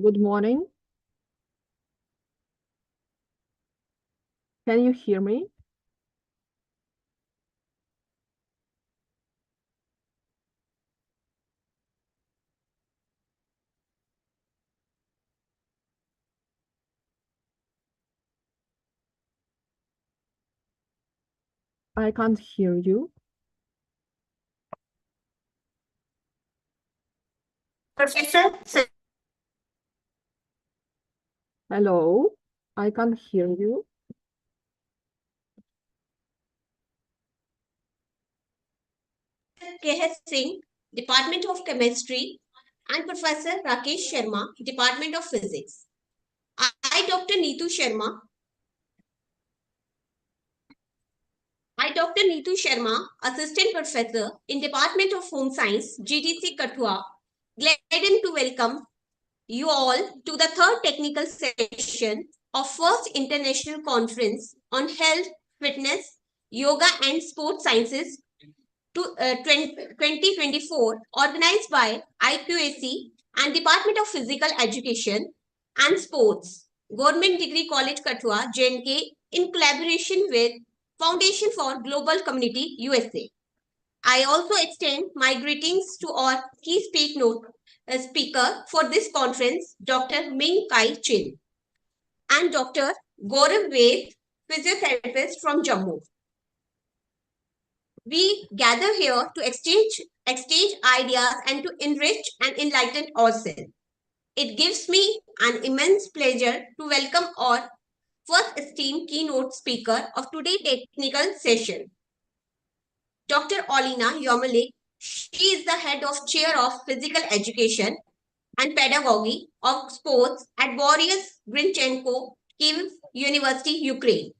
Good morning. Can you hear me? I can't hear you. Professor, Hello, I can't hear you. K.H. Singh, Department of Chemistry, and Professor Rakesh Sharma, Department of Physics. Dr. Neetu Sharma. Dr. Neetu Sharma, Assistant Professor in Department of Home Science, GDC KATHUA, glad to welcome you all to the third technical session of First International Conference on Health, Fitness, Yoga and Sports Sciences 2024 organized by ICHFYSS and Department of Physical Education and Sports, Government Degree College Kathua, JNK, in collaboration with Foundation for Global Community, USA. I also extend my greetings to our key speaker for this conference, Dr. Ming Kai Chin, and Dr. Gaurav Ved, physiotherapist from Jammu. We gather here to exchange ideas and to enrich and enlighten ourselves. It gives me an immense pleasure to welcome our first esteemed keynote speaker of today's technical session, Dr. Olina Yomalik. She is the head of Chair of Physical Education and Pedagogy of Sports at Boris Grinchenko Kiev University, Ukraine.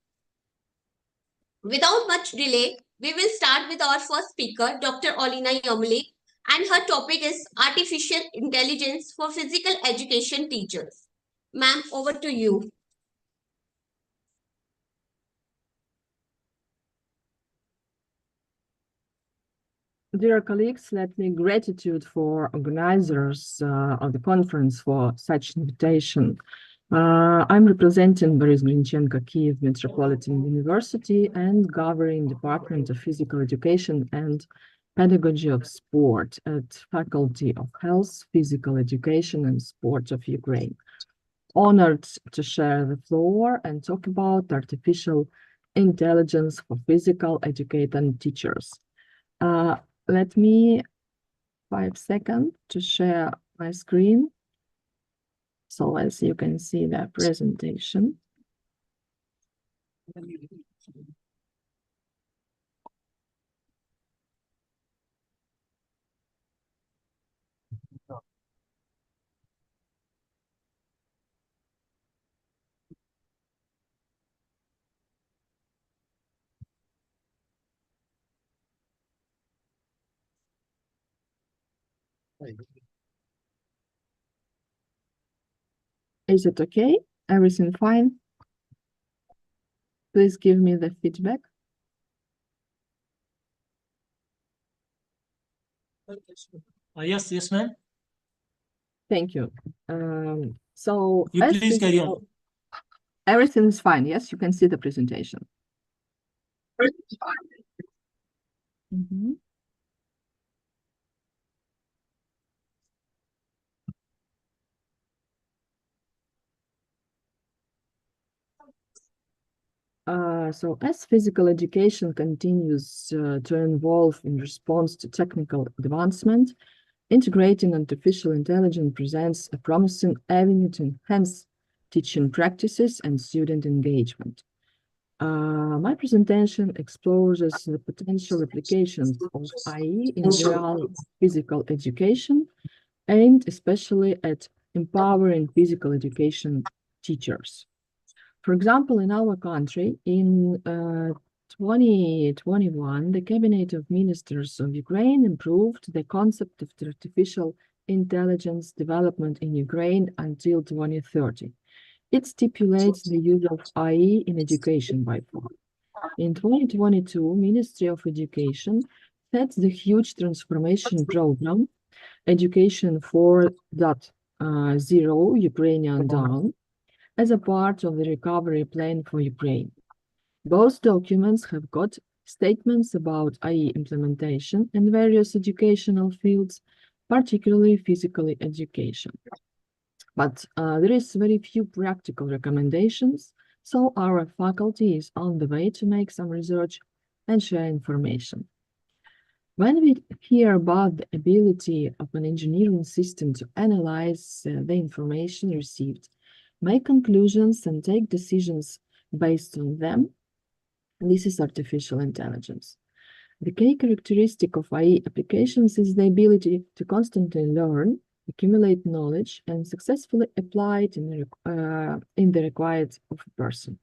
Without much delay, we will start with our first speaker, Dr. Olina Yomalik, and her topic is Artificial Intelligence for Physical Education Teachers. Ma'am, over to you. Dear colleagues, let me gratitude for organizers of the conference for such invitation. I'm representing Boris Grinchenko Kiev Metropolitan University and governing Department of Physical Education and Pedagogy of Sport at Faculty of Health, Physical Education and Sport of Ukraine. Honored to share the floor and talk about artificial intelligence for physical education teachers. Let me 5 seconds to share my screen. So as you can see the presentation. Is it okay? Everything fine? Please give me the feedback. Yes, ma'am. Thank you. So you please carry on. Everything is fine. Yes, you can see the presentation. Mm-hmm. So as physical education continues to evolve in response to technical advancement, integrating artificial intelligence presents a promising avenue to enhance teaching practices and student engagement. My presentation explores the potential applications of AI in real physical education, aimed especially at empowering physical education teachers. For example, in our country, in 2021, the Cabinet of Ministers of Ukraine improved the concept of artificial intelligence development in Ukraine until 2030. It stipulates the use of AI in education by far. In 2022, Ministry of Education set the huge transformation program, Education 4.0, 0 Ukrainian down as a part of the recovery plan for Ukraine. Both documents have got statements about IE implementation in various educational fields, particularly physical education. But there is very few practical recommendations, so our faculty is on the way to make some research and share information. When we hear about the ability of an engineering system to analyze the information received, make conclusions and take decisions based on them, this is artificial intelligence. The key characteristic of IE applications is the ability to constantly learn, accumulate knowledge, and successfully apply it in the required of a person.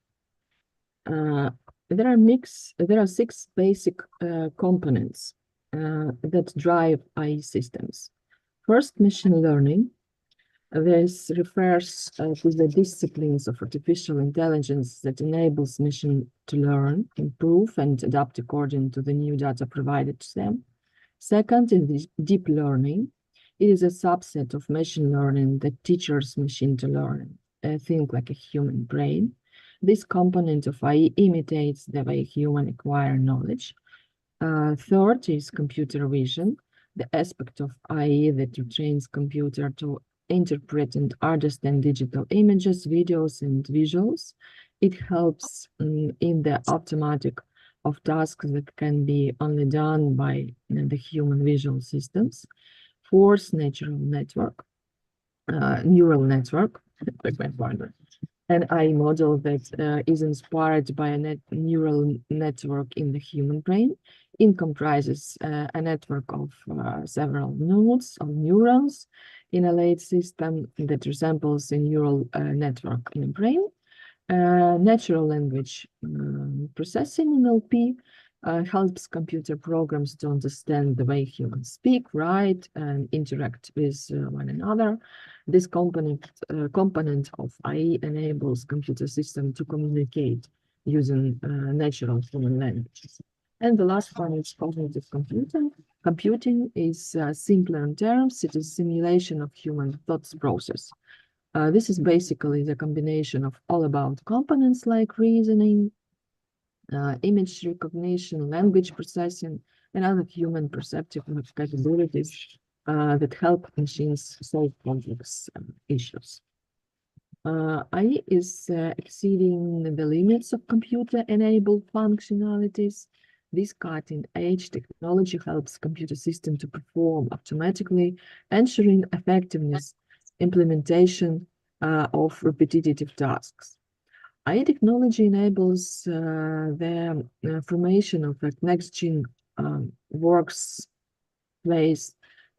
There are 6 basic components that drive IE systems. First, machine learning. This refers to the disciplines of artificial intelligence that enables machine to learn, improve, and adapt according to the new data provided to them. Second is deep learning. It is a subset of machine learning that teaches machine to learn, think like a human brain. This component of IE imitates the way humans acquire knowledge. Third is computer vision, the aspect of IE that trains computer to interpret and understand digital images, videos, and visuals. It helps in the automatic of tasks that can be only done by the human visual systems. Fourth, neural network, like my partner. An IE model that is inspired by a neural network in the human brain. It comprises a network of several nodes of neurons in a layered system that resembles a neural network in the brain. Natural language processing, NLP, helps computer programs to understand the way humans speak, write, and interact with one another. This component of IE enables computer system to communicate using natural human languages. And the last one is cognitive computing. Computing is simpler in terms. It is simulation of human thoughts process. This is basically the combination of all about components like reasoning, image recognition, language processing, and other human perceptive capabilities that help machines solve complex issues. IE is exceeding the limits of computer-enabled functionalities. This cutting-edge technology helps computer system to perform automatically, ensuring effectiveness implementation of repetitive tasks. IE technology enables the formation of a next-gen workplace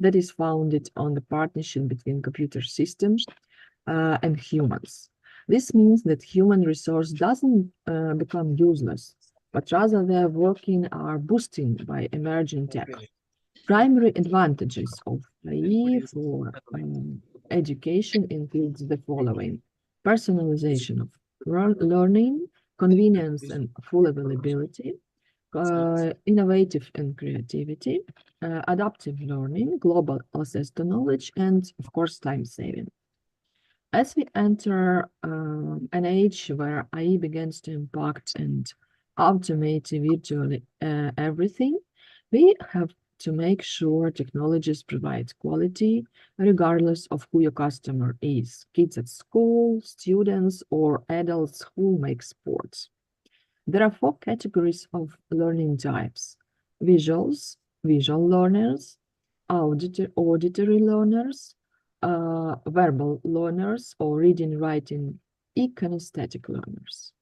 that is founded on the partnership between computer systems and humans. This means that human resource doesn't become useless, but rather their working are boosted by emerging tech. Primary advantages of IE for education includes the following: personalization of learning, convenience and full availability, innovative and creativity, adaptive learning, global access to knowledge, and of course, time saving. As we enter an age where IE begins to impact and automate virtually everything, we have to make sure technologies provide quality regardless of who your customer is: kids at school, students, or adults who make sports. There are 4 categories of learning types: visual learners, auditory learners, verbal learners, or reading, writing, kinesthetic learners.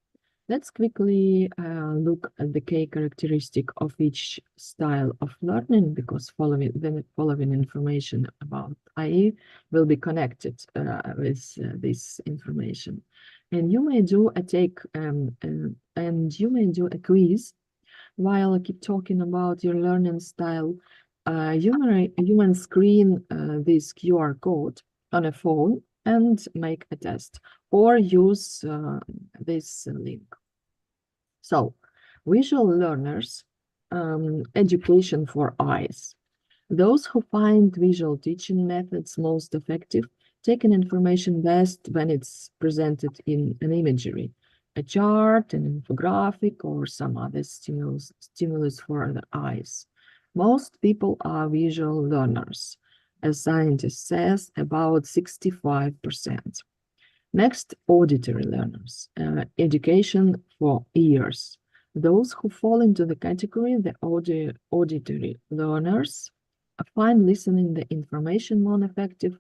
Let's quickly look at the key characteristic of each style of learning, because following information about IE will be connected with this information. And you may do a quiz while I keep talking about your learning style. You may screen this QR code on a phone and make a test, or use this link. So, visual learners, education for eyes. Those who find visual teaching methods most effective taking information best when it's presented in an imagery, a chart, an infographic, or some other stimulus for the eyes. Most people are visual learners. As scientists says, about 65%. Next, auditory learners, education for ears. Those who fall into the category, the auditory learners, find listening the information more effective,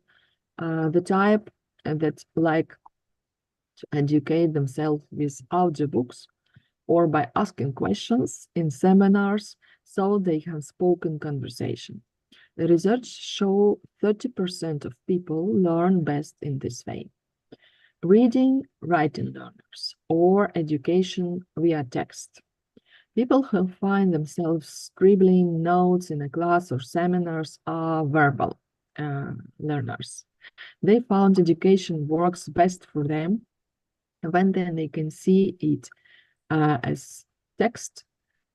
the type that like to educate themselves with audiobooks or by asking questions in seminars so they have spoken conversation. The research show 30% of people learn best in this way. Reading, writing learners, or education via text. People who find themselves scribbling notes in a class or seminars are verbal learners. They found education works best for them when then they can see it as text,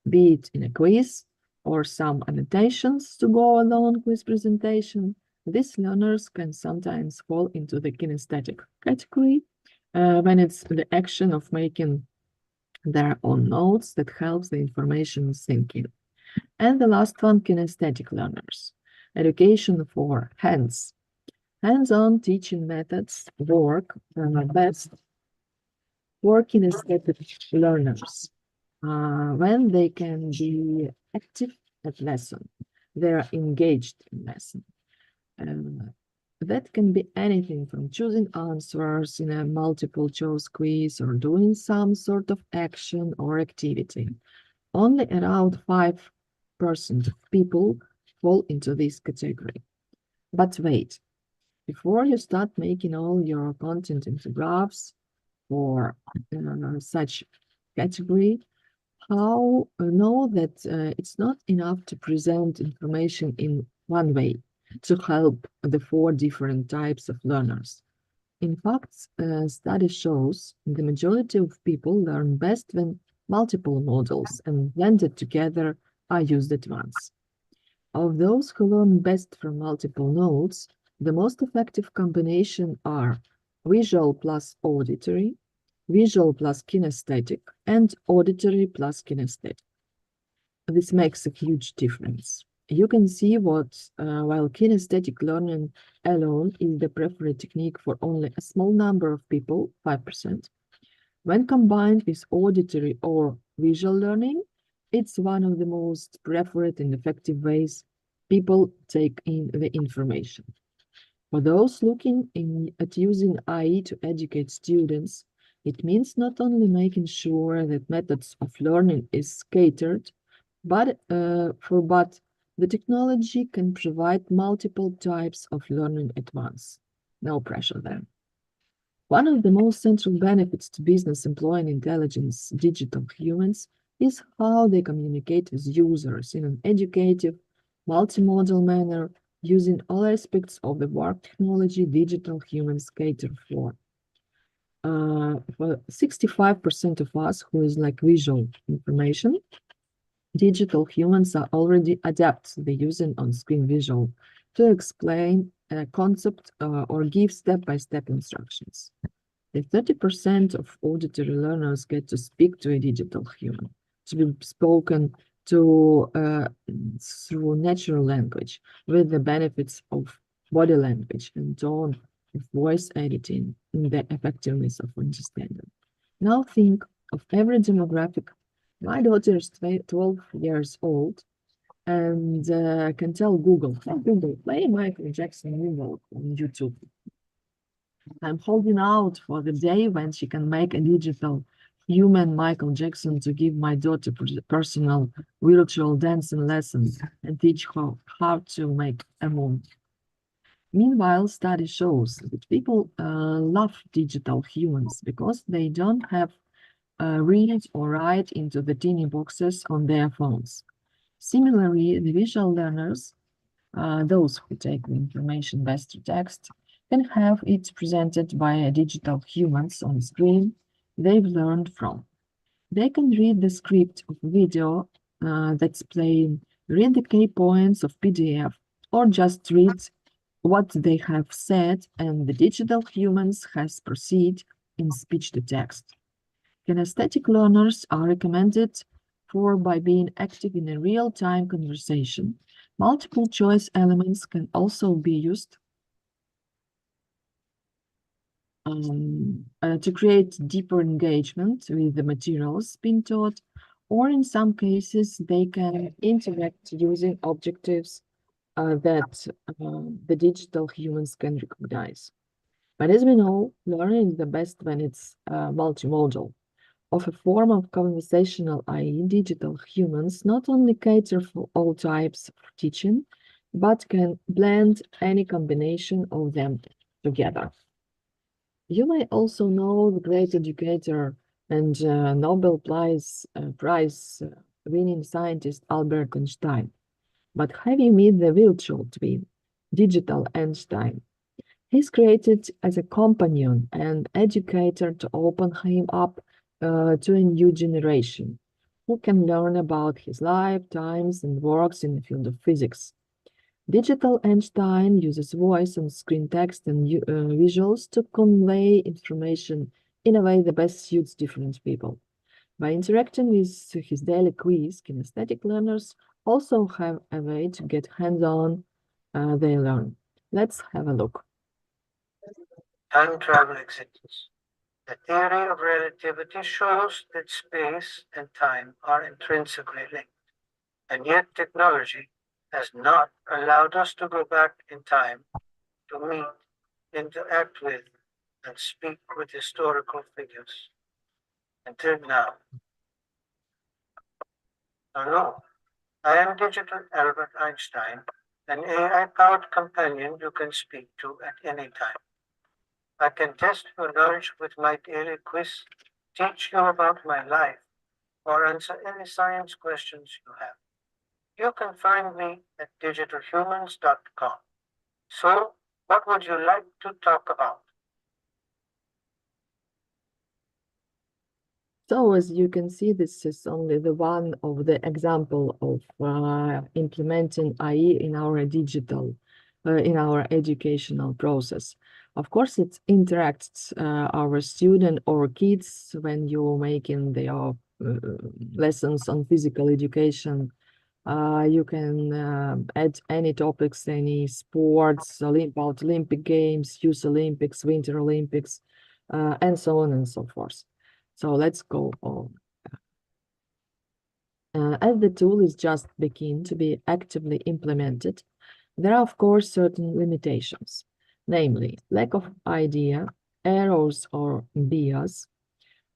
be it in a quiz or some annotations to go along with presentation. These learners can sometimes fall into the kinesthetic category when it's the action of making their own notes that helps the information sink in. And the last one, kinesthetic learners. Education for hands. Hands-on teaching methods work best for kinesthetic learners when they can be active at lesson. They are engaged in lesson. That can be anything from choosing answers in a multiple choice quiz or doing some sort of action or activity. Only around 5% of people fall into this category. But wait, before you start making all your content into graphs for such category, how know that it's not enough to present information in one way to help the 4 different types of learners. In fact, study shows the majority of people learn best when multiple models and blended together are used at once. Of those who learn best from multiple nodes, the most effective combination are visual plus auditory, visual plus kinesthetic, and auditory plus kinesthetic. This makes a huge difference. You can see what, while kinesthetic learning alone is the preferred technique for only a small number of people, 5%, when combined with auditory or visual learning, it's one of the most preferred and effective ways people take in the information. For those looking at using IE to educate students, it means not only making sure that methods of learning is catered, but the technology can provide multiple types of learning at once. No pressure there. One of the most central benefits to business employing intelligence digital humans is how they communicate with users in an educative, multimodal manner using all aspects of the work technology digital humans cater for. For 65% of us who is like visual information, digital humans are already adept to the using on-screen visual to explain a concept or give step-by-step instructions. The 30% of auditory learners get to speak to a digital human, to be spoken to through natural language with the benefits of body language and tone of voice editing and the effectiveness of understanding. Now think of every demographic. My daughter is 12 years old and can tell Google, hey, Google, play Michael Jackson video on YouTube. I'm holding out for the day when she can make a digital human Michael Jackson to give my daughter personal virtual dancing lessons and teach her how to make a move. Meanwhile, study shows that people love digital humans because they don't have read or write into the teeny boxes on their phones. Similarly, the visual learners, those who take the information best to text, can have it presented by digital humans on screen they've learned from. They can read the script of video that's playing, read the key points of PDF, or just read what they have said, and the digital humans has proceed in speech-to-text. Kinesthetic learners are recommended for by being active in a real-time conversation. Multiple choice elements can also be used to create deeper engagement with the materials being taught, or in some cases, they can interact using objectives that the digital humans can recognize. But as we know, learning is the best when it's multimodal. Of a form of conversational, i.e. digital humans not only cater for all types of teaching, but can blend any combination of them together. You may also know the great educator and Nobel Prize winning scientist Albert Einstein. But have you met the virtual twin, digital Einstein? He's created as a companion and educator to open him up to a new generation who can learn about his life, times, and works in the field of physics. Digital Einstein uses voice and screen text and visuals to convey information in a way that best suits different people. By interacting with his daily quiz, kinesthetic learners also have a way to get hands-on they learn. Let's have a look. Time travel exists. The theory of relativity shows that space and time are intrinsically linked, and yet technology has not allowed us to go back in time to meet, interact with, and speak with historical figures. Until now. No, I am digital Albert Einstein, an AI-powered companion you can speak to at any time. I can test your knowledge with my daily quiz, teach you about my life, or answer any science questions you have. You can find me at digitalhumans.com. So, what would you like to talk about? So as you can see, this is only the one of the example of implementing AI in our digital, in our educational process. Of course, it interacts our student or kids when you're making their lessons on physical education. You can add any topics, any sports, about Olympic Games, Youth Olympics, Winter Olympics, and so on and so forth. So let's go on. As the tool is just beginning to be actively implemented, there are of course certain limitations, namely lack of idea, errors or bias.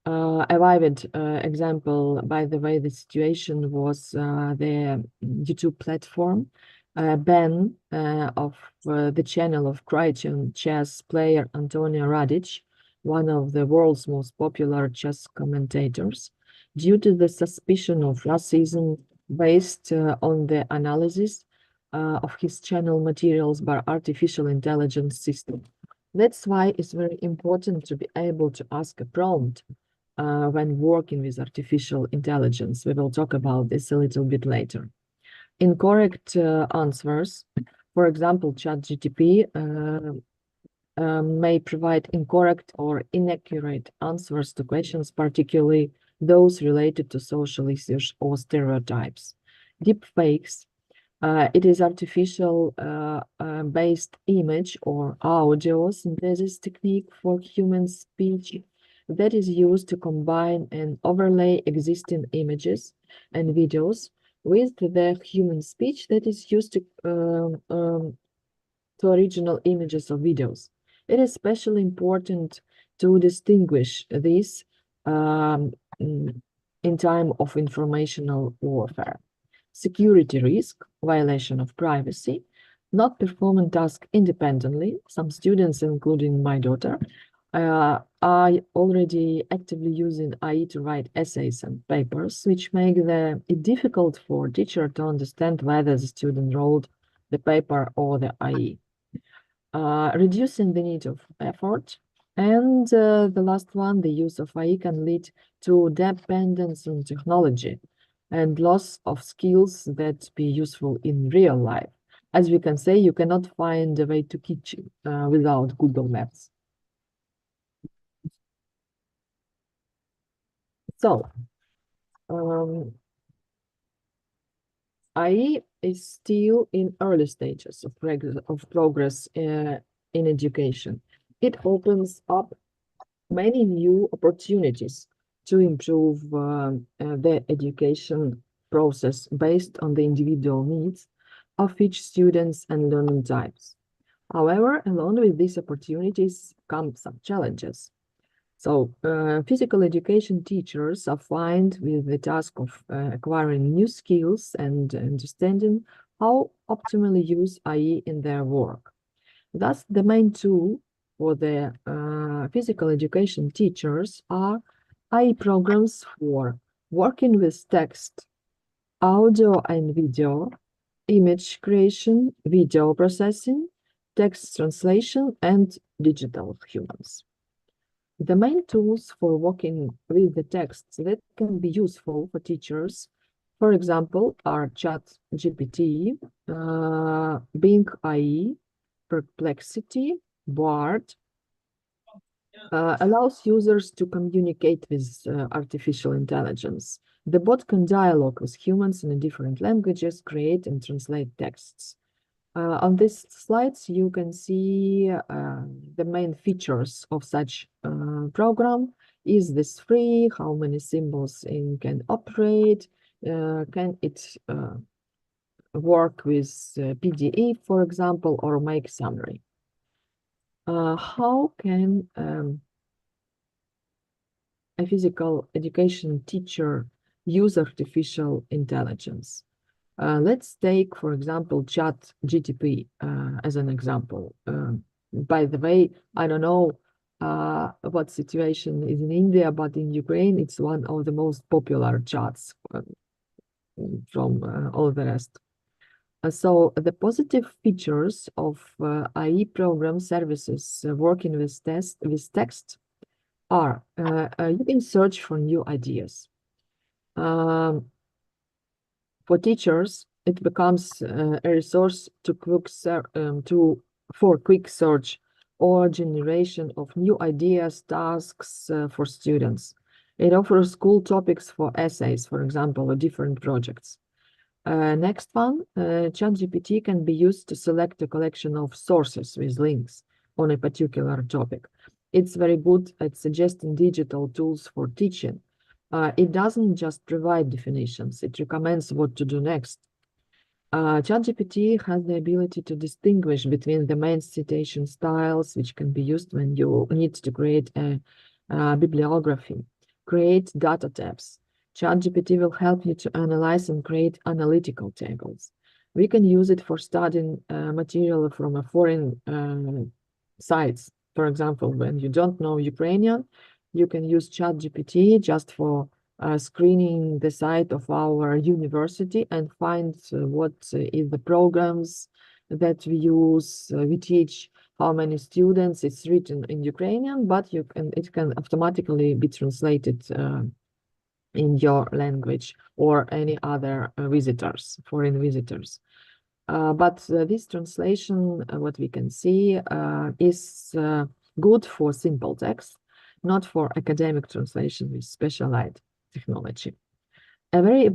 A vivid example, by the way, the situation was the YouTube platform ban of the channel of Croatian chess player Antonio Radic, one of the world's most popular chess commentators, due to the suspicion of racism based on the analysis of his channel materials by artificial intelligence system. That's why it's very important to be able to ask a prompt when working with artificial intelligence. We will talk about this a little bit later. Incorrect answers, for example, ChatGPT may provide incorrect or inaccurate answers to questions, particularly those related to social issues or stereotypes. Deepfakes, it is artificial based image or audio synthesis technique for human speech that is used to combine and overlay existing images and videos with the human speech that is used to original images or videos. It is especially important to distinguish this in time of informational warfare. Security risk, violation of privacy, not performing tasks independently. Some students, including my daughter, are already actively using AI to write essays and papers, which make it difficult for teacher to understand whether the student wrote the paper or the AI. Reducing the need of effort. And the last one, the use of AI can lead to dependence on technology and loss of skills that be useful in real life. As we can say, you cannot find a way to kitchen without Google Maps. So, IE is still in early stages of progress in education. It opens up many new opportunities to improve the education process based on the individual needs of each students and learning types. However, along with these opportunities come some challenges. So, physical education teachers are fined with the task of acquiring new skills and understanding how optimally use IE in their work. Thus, the main tool for the physical education teachers are IE programs for working with text, audio and video, image creation, video processing, text translation, and digital humans. The main tools for working with the texts that can be useful for teachers, for example, are ChatGPT, Bing IE, Perplexity, Bard, allows users to communicate with artificial intelligence. The bot can dialogue with humans in different languages, create and translate texts. On these slides, you can see the main features of such program. Is this free? How many symbols it can operate? Can it work with PDF, for example, or make summary? How can a physical education teacher use artificial intelligence? Let's take, for example, ChatGPT as an example. By the way, I don't know what situation is in India, but in Ukraine, it's one of the most popular chats from all the rest. So the positive features of IE program services working with text are you can search for new ideas. For teachers, it becomes a resource for quick search or generation of new ideas, tasks for students. It offers cool topics for essays, for example, or different projects. Next one, ChatGPT can be used to select a collection of sources with links on a particular topic. It's very good at suggesting digital tools for teaching. It doesn't just provide definitions, it recommends what to do next. ChatGPT has the ability to distinguish between the main citation styles, which can be used when you need to create a bibliography, create data tabs. ChatGPT will help you to analyze and create analytical tables. We can use it for studying material from a foreign sites. For example, when you don't know Ukrainian, you can use ChatGPT just for screening the site of our university and find what is the programs that we use, we teach, how many students. It's written in Ukrainian, but it can automatically be translated in your language or any other foreign visitors. But this translation, what we can see, is good for simple text, not for academic translation with specialized technology. A very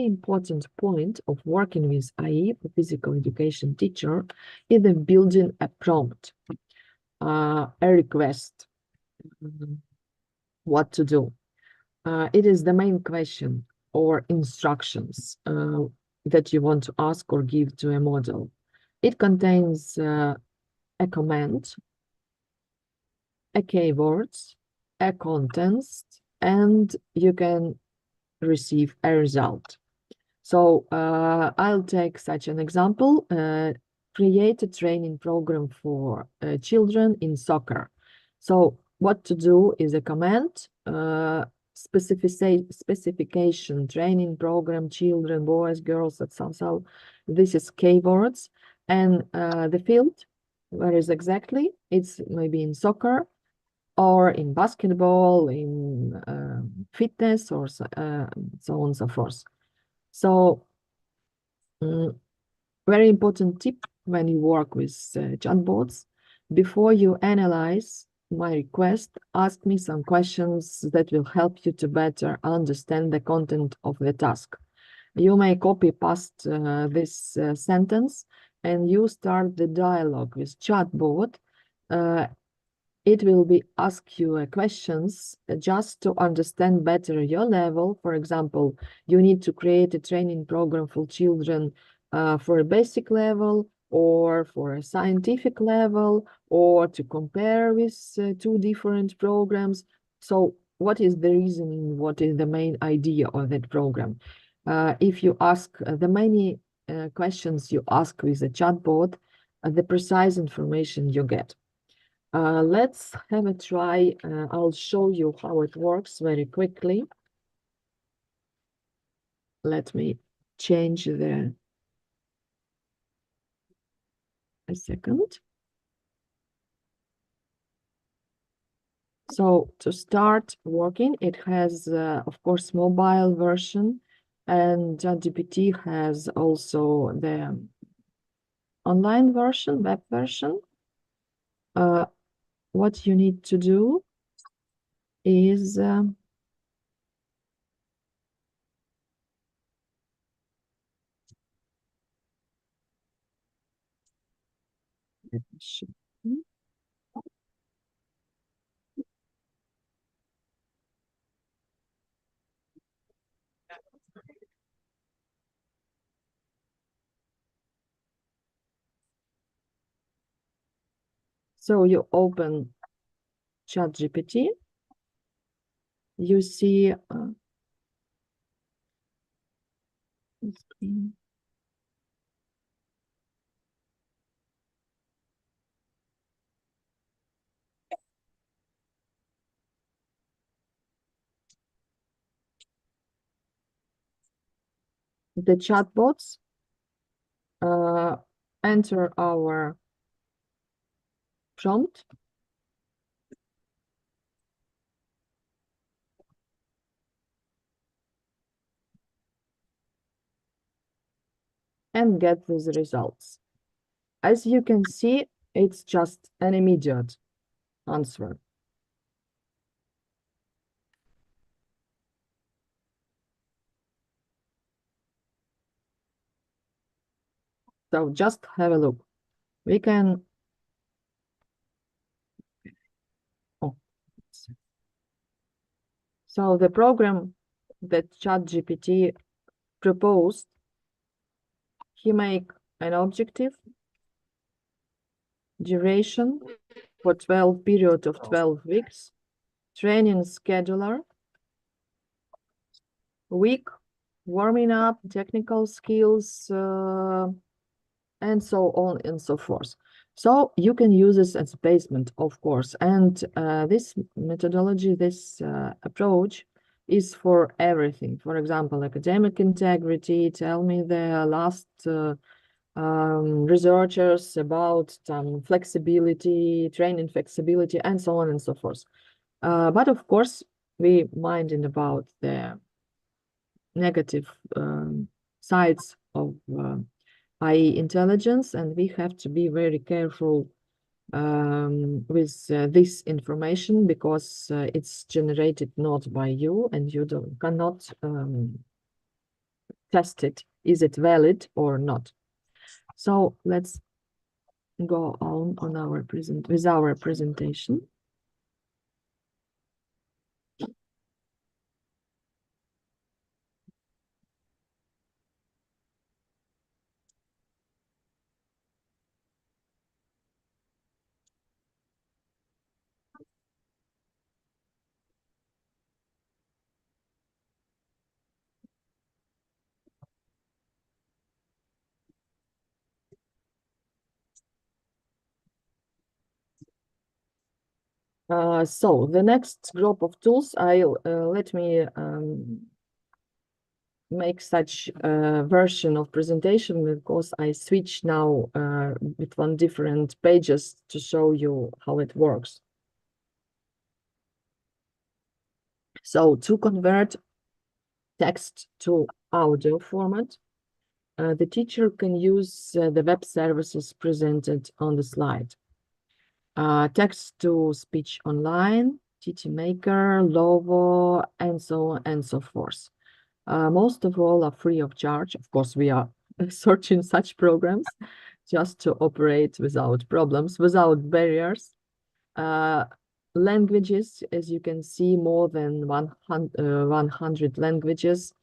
important point of working with IE, the physical education teacher, is the building a prompt, a request, what to do. It is the main question or instructions that you want to ask or give to a model. It contains a command, a keywords, a contents, and you can receive a result. So I'll take such an example, create a training program for children in soccer. So what to do is a command, specification, training program, children, boys, girls, so this is keywords, and the field, where is exactly, it's maybe in soccer, or in basketball, in fitness, or so on and so forth. So Very important tip when you work with chatbots: before you analyze my request, ask me some questions that will help you to better understand the content of the task. You may copy paste this sentence and you start the dialogue with chatbot. It will be ask you questions just to understand better your level. For example, you need to create a training program for children for a basic level or for a scientific level, or to compare with two different programs. So what is the reasoning? What is the main idea of that program? If you ask the many questions you ask with a chatbot, the precise information you get. Let's have a try. I'll show you how it works very quickly. Let me change a second. So to start working, it has, of course, mobile version, and ChatGPT has also the online version, web version. What you need to do is let me show you. So you open ChatGPT, you see screen. The chatbots enter our prompt and get these results. As you can see, it's just an immediate answer. So just have a look. We can, oh, so the program that ChatGPT proposed, he make an objective, duration for 12 period of 12 weeks, training scheduler, week, warming up, technical skills, and so on and so forth. So you can use this as basement, of course. And this methodology, this approach is for everything. For example, academic integrity, tell me the last researchers about flexibility, training flexibility, and so on and so forth. But of course, we minding about the negative sides of AI intelligence, and we have to be very careful with this information, because it's generated not by you, and you cannot test it. Is it valid or not? So let's go on our presentation. So the next group of tools, let me make such a version of presentation, because I switch now between different pages to show you how it works. So to convert text to audio format, The teacher can use the web services presented on the slide. Text-to-speech online, TT Maker, Lovo, and so on and so forth. Most of all are free of charge. Of course, we are searching such programs just to operate without problems, without barriers. Languages, as you can see, more than 100 languages,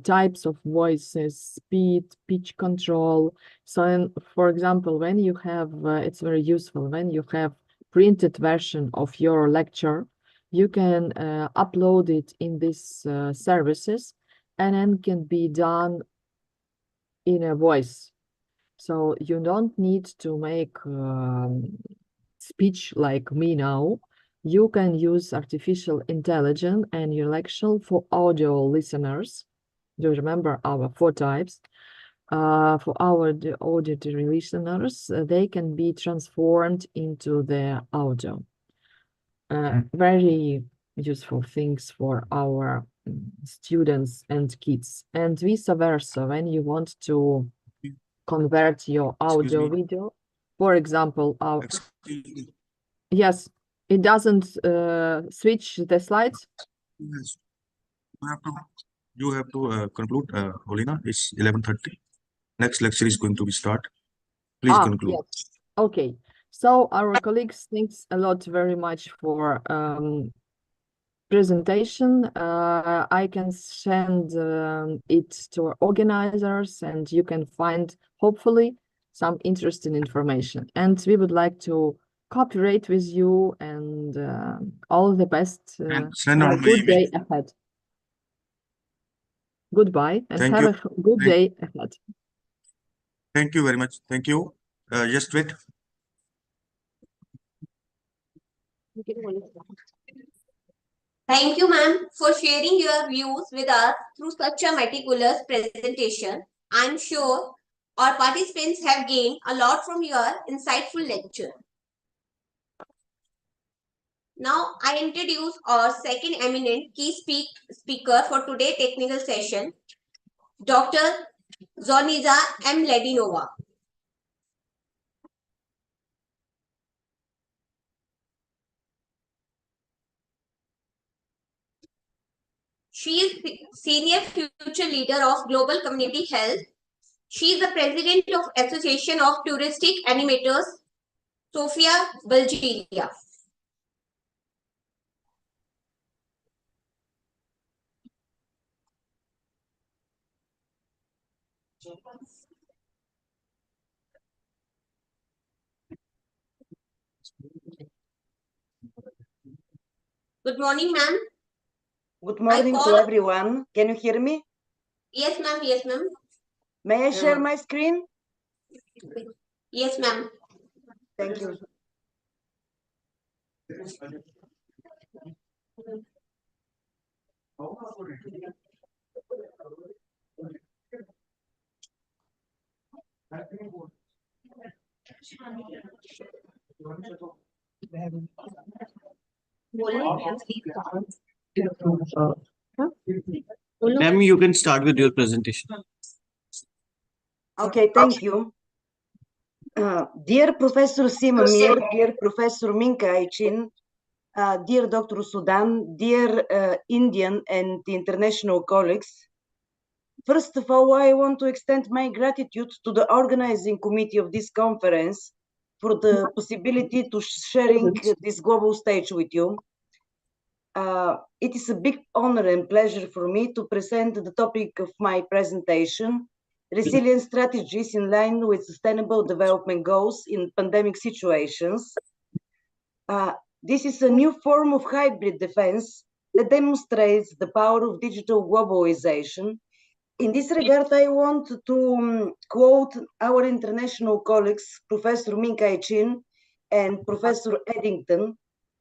types of voices, speed, pitch control. So, for example, when you have, it's very useful, when you have printed version of your lecture, you can upload it in these services, and then can be done in a voice. So you don't need to make speech like me now. You can use artificial intelligence and your lecture for audio listeners. Do you remember our 4 types? For our auditory listeners, they can be transformed into the audio. Very useful things for our students and kids. And vice versa, when you want to convert your audio video, for example, yes, it doesn't switch the slides. Yes. You have to conclude, Olena. It's 11:30. Next lecture is going to be start. Please conclude. Yes. Okay. So our colleagues, thanks a lot very much for presentation. I can send it to our organizers, and you can find hopefully some interesting information. And we would like to cooperate with you, and all the best. Send Have a on good my day ahead. Goodbye, and Thank have you. a good day ahead. Thank you very much. Thank you. Just wait. Thank you, ma'am, for sharing your views with us through such a meticulous presentation. I'm sure our participants have gained a lot from your insightful lecture. Now, I introduce our second eminent key speaker for today's technical session, Dr. Zoniza M. Ledinova. She is Senior Future Leader of Global Community Health. She is the President of Association of Touristic Animators, Sofia, Bulgaria. Good morning, ma'am. Good morning to everyone. Can you hear me? Yes, ma'am. Yes, ma'am. May I share my screen? Yes, ma'am. Thank you. Ma'am, you can start with your presentation. Okay, thank you. Dear Professor Simamir, dear Professor Minka Aichin, dear Dr. Sudan, dear Indian and international colleagues, first of all, I want to extend my gratitude to the organizing committee of this conference for the possibility to sharing this global stage with you. It is a big honor and pleasure for me to present the topic of my presentation, resilient strategies in line with sustainable development goals in pandemic situations. This is a new form of hybrid defense that demonstrates the power of digital globalization. In this regard, I want to quote our international colleagues, Professor Minka Aichin and Professor Eddington.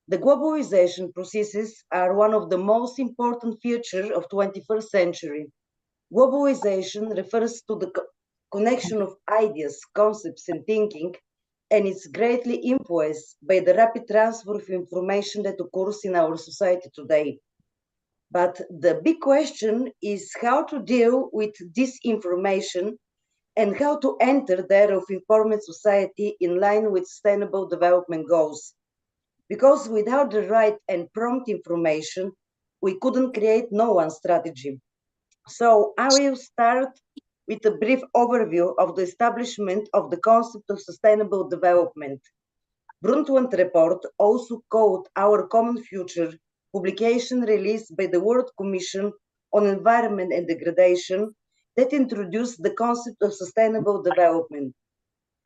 The globalization processes are one of the most important features of 21st century. Globalization refers to the connection of ideas, concepts, and thinking, and it's greatly influenced by the rapid transfer of information that occurs in our society today. But the big question is how to deal with this information and how to enter the era of informed society in line with Sustainable Development Goals. Because without the right and prompt information, we couldn't create no one strategy. So I will start with a brief overview of the establishment of the concept of sustainable development. Brundtland Report, also called Our Common Future, publication released by the World Commission on Environment and Degradation, that introduced the concept of sustainable development.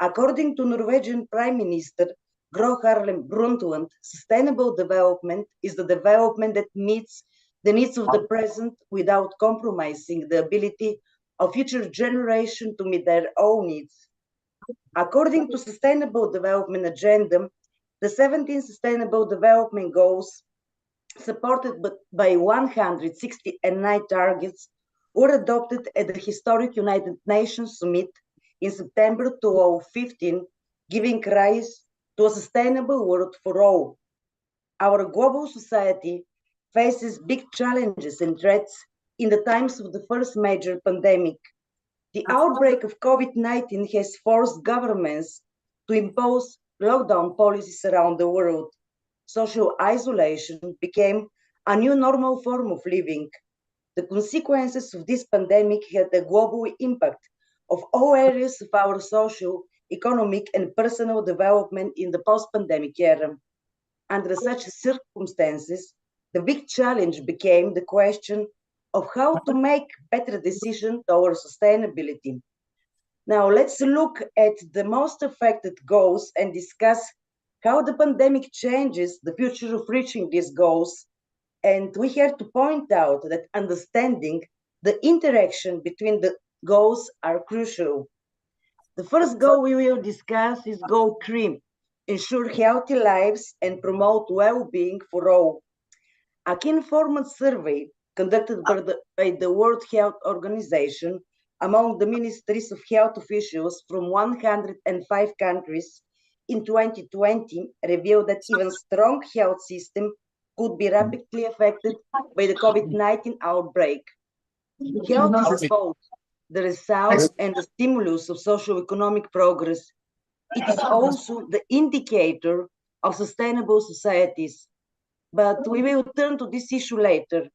According to Norwegian Prime Minister Gro Harlem Brundtland, sustainable development is the development that meets the needs of the present without compromising the ability of future generations to meet their own needs. According to Sustainable Development Agenda, the 17 Sustainable Development Goals, supported by 169 targets, were adopted at the historic United Nations Summit in September 2015, giving rise to a sustainable world for all. Our global society faces big challenges and threats in the times of the first major pandemic. The outbreak of COVID-19 has forced governments to impose lockdown policies around the world. Social isolation became a new normal form of living. The consequences of this pandemic had a global impact of all areas of our social, economic, and personal development in the post-pandemic era. Under such circumstances, the big challenge became the question of how to make better decisions towards sustainability. Now let's look at the most affected goals and discuss how the pandemic changes the future of reaching these goals. And we have to point out that understanding the interaction between the goals are crucial. The first goal we will discuss is goal 3, ensure healthy lives and promote well-being for all. A key informed survey conducted by the World Health Organization among the ministries of health officials from 105 countries in 2020 revealed that even strong health system could be rapidly affected by the COVID-19 outbreak. Health is both the result and the stimulus of socio-economic progress. It is also the indicator of sustainable societies. But we will turn to this issue later.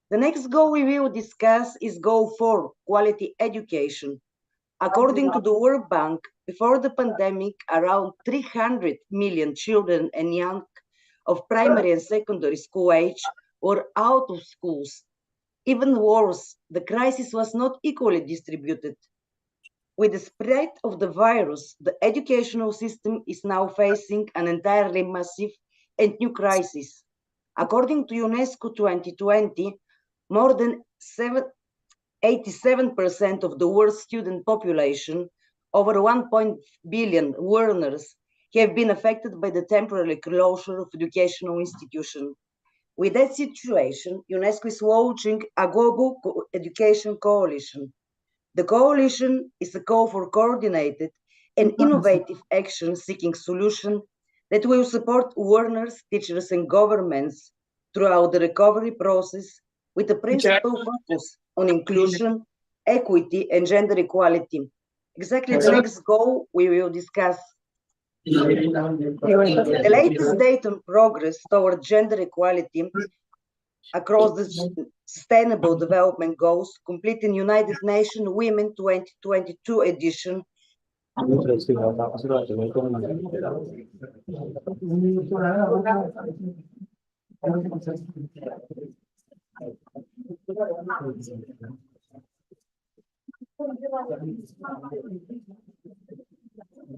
The next goal we will discuss is goal 4, quality education. According to the World Bank, before the pandemic, around 300 million children and young of primary and secondary school age were out of schools. Even worse, the crisis was not equally distributed. With the spread of the virus, the educational system is now facing an entirely massive and new crisis. According to UNESCO 2020, more than 87% of the world's student population, over 1 billion learners, have been affected by the temporary closure of educational institutions. With that situation, UNESCO is launching a global education coalition. The coalition is a call for coordinated and innovative action seeking solutions that will support learners, teachers, and governments throughout the recovery process with a principal focus on inclusion, equity, and gender equality. Exactly the next goal we will discuss. The latest data on progress toward gender equality across the Sustainable Development Goals, completing United Nations Women 2022 edition.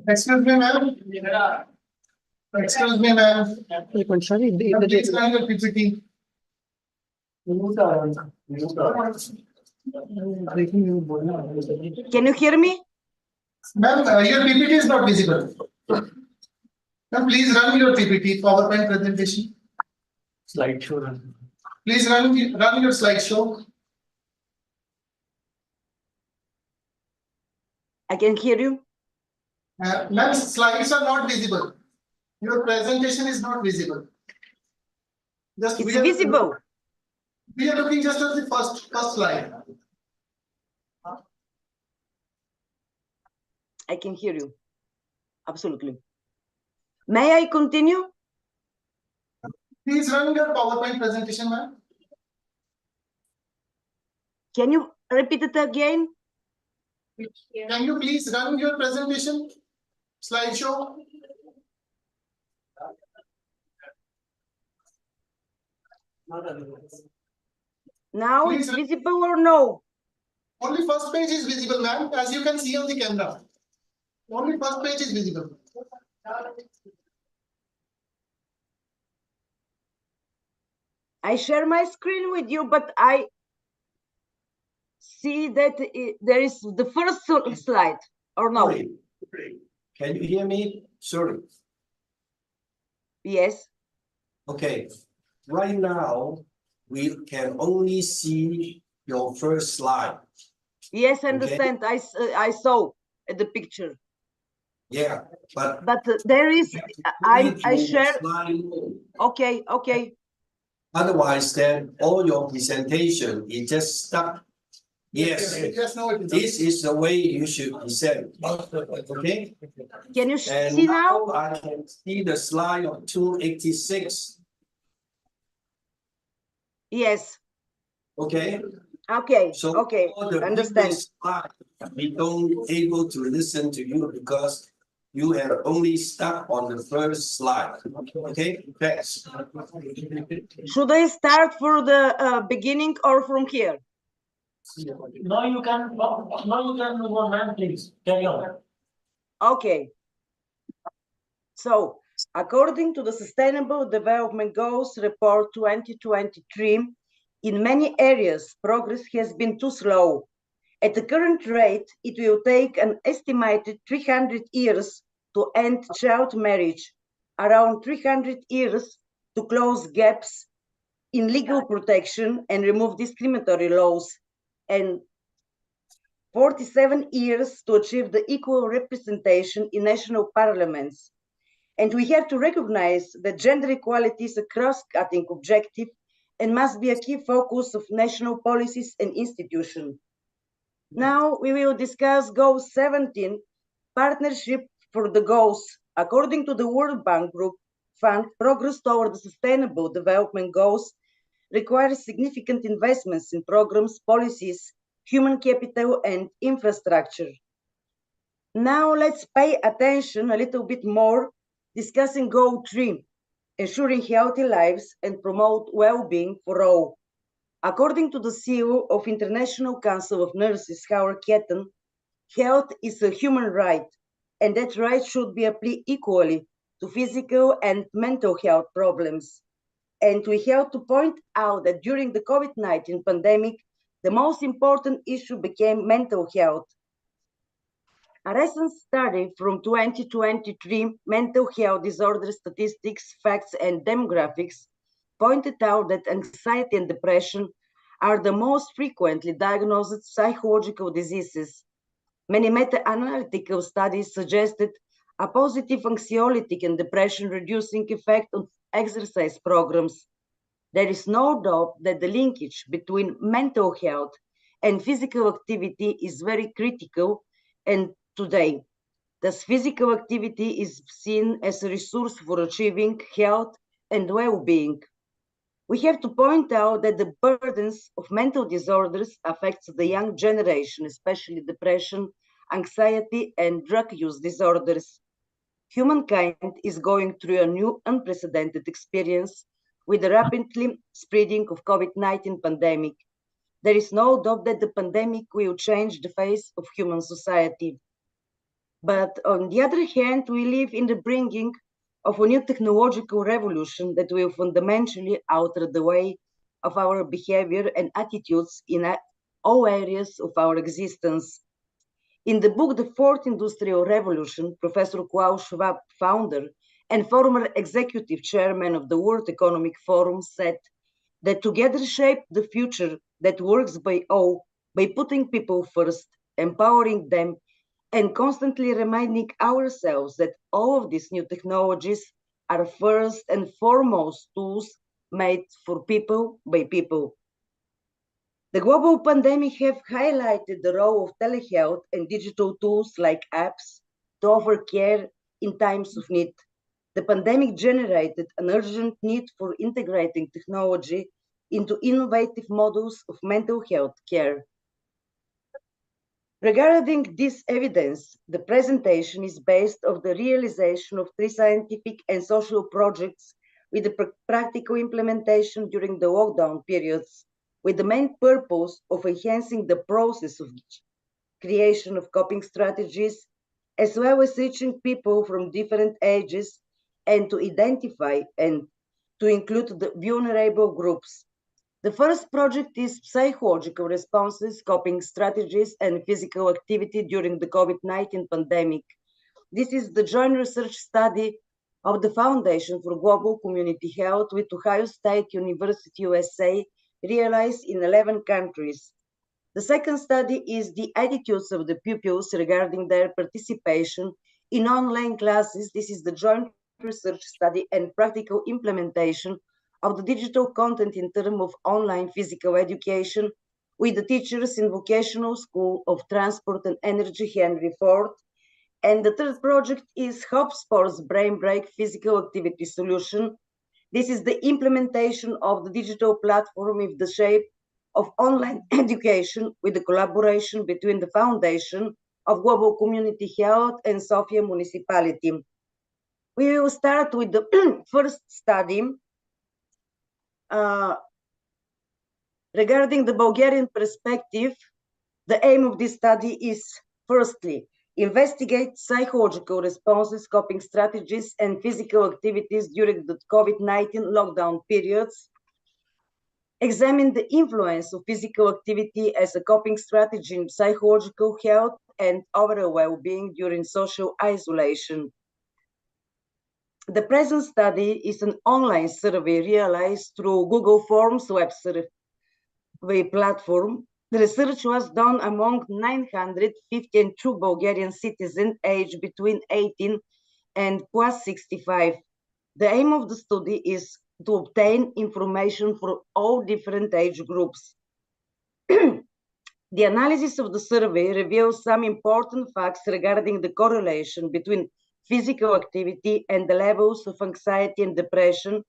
Excuse me, ma'am. Excuse me, ma'am. Please turn your PPT. Can you hear me? Ma'am, your PPT is not visible. Ma'am, please run your PPT, PowerPoint presentation. Slideshow. Please run your slideshow. I can hear you. Ma'am, slides are not visible. Your presentation is not visible. Just it's visible. We are looking just at the first slide. I can hear you. Absolutely. May I continue? Please run your PowerPoint presentation, ma'am. Can you repeat it again? Can you please run your presentation slideshow? Now Please it's run. visible or no? Only first page is visible, ma'am, as you can see on the camera. Only first page is visible. I share my screen with you, but I see that there is the first slide, or no? Sorry. Can you hear me? Sorry. Yes. Okay. Right now, we can only see your first slide. Yes, I understand. I saw the picture. Yeah, but But there is, I share. Slide. Okay, okay. Otherwise, then all your presentation is just stuck. Yes, Yes, no, it is. this is the way you should present. Okay. Can you And see now? I can see the slide of 286. Yes. Okay. Okay. So Okay. all the Understand. previous slide, we don't able to listen to you because you have only stuck on the first slide. Okay, thanks. Should I start for the beginning or from here? No, you can go, ma'am, please, carry on. Okay. So, according to the Sustainable Development Goals Report 2023, in many areas, progress has been too slow. At the current rate, it will take an estimated 300 years to end child marriage, around 300 years to close gaps in legal protection and remove discriminatory laws, and 47 years to achieve the equal representation in national parliaments. And we have to recognize that gender equality is a cross-cutting objective and must be a key focus of national policies and institutions. Now we will discuss Goal 17, Partnership for the Goals. According to the World Bank Group Fund, progress toward the Sustainable Development Goals requires significant investments in programs, policies, human capital, and infrastructure. Now let's pay attention a little bit more, discussing Goal 3, ensuring healthy lives and promote well-being for all. According to the CEO of International Council of Nurses, Howard Keaton, health is a human right, and that right should be applied equally to physical and mental health problems. And we have to point out that during the COVID-19 pandemic, the most important issue became mental health. A recent study from 2023, Mental Health Disorder Statistics, Facts and Demographics, pointed out that anxiety and depression are the most frequently diagnosed psychological diseases. Many meta-analytical studies suggested a positive anxiolytic and depression reducing effect on exercise programs. There is no doubt that the linkage between mental health and physical activity is very critical, and today, thus physical activity is seen as a resource for achieving health and well-being. We have to point out that the burdens of mental disorders affects the young generation, especially depression, anxiety, and drug use disorders. Humankind is going through a new unprecedented experience with the rapidly spreading of COVID-19 pandemic. There is no doubt that the pandemic will change the face of human society. But on the other hand, we live in the bringing of a new technological revolution that will fundamentally alter the way of our behavior and attitudes in all areas of our existence. In the book, The Fourth Industrial Revolution, Professor Klaus Schwab, founder and former executive chairman of the World Economic Forum, said that together shape the future that works by all, by putting people first, empowering them, and constantly reminding ourselves that all of these new technologies are first and foremost tools made for people by people. The global pandemic have highlighted the role of telehealth and digital tools like apps, to offer care in times of need. The pandemic generated an urgent need for integrating technology into innovative models of mental health care. Regarding this evidence, the presentation is based on the realization of 3 scientific and social projects with the practical implementation during the lockdown periods, with the main purpose of enhancing the process of creation of coping strategies, as well as reaching people from different ages and to identify and to include the vulnerable groups. The first project is psychological responses, coping strategies, and physical activity during the COVID-19 pandemic. This is the joint research study of the Foundation for Global Community Health with Ohio State University, USA, realized in 11 countries. The second study is the attitudes of the pupils regarding their participation in online classes. This is the joint research study and practical implementation of the digital content in terms of online physical education with the teachers in Vocational School of Transport and Energy, Henry Ford. And the third project is HopSports Brain Break Physical Activity Solution. This is the implementation of the digital platform in the shape of online education with the collaboration between the Foundation of Global Community Health and Sofia Municipality. We will start with the first study. Regarding the Bulgarian perspective, the aim of this study is, firstly, investigate psychological responses, coping strategies, and physical activities during the COVID-19 lockdown periods. Examine the influence of physical activity as a coping strategy in psychological health and overall well-being during social isolation. The present study is an online survey realized through Google Forms web survey platform. The research was done among 952 Bulgarian citizens aged between 18 and plus 65. The aim of the study is to obtain information for all different age groups. The analysis of the survey reveals some important facts regarding the correlation between physical activity and the levels of anxiety and depression,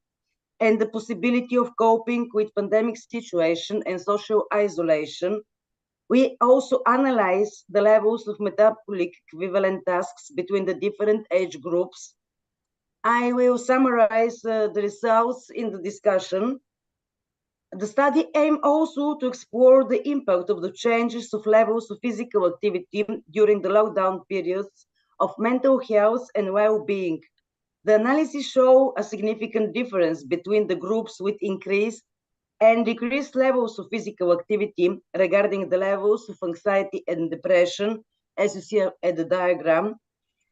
and the possibility of coping with pandemic situation and social isolation. We also analyze the levels of metabolic equivalent tasks between the different age groups. I will summarize the results in the discussion. The study aimed also to explore the impact of the changes of levels of physical activity during the lockdown periods of mental health and well-being. The analysis showed a significant difference between the groups with increased and decreased levels of physical activity regarding the levels of anxiety and depression, as you see at the diagram.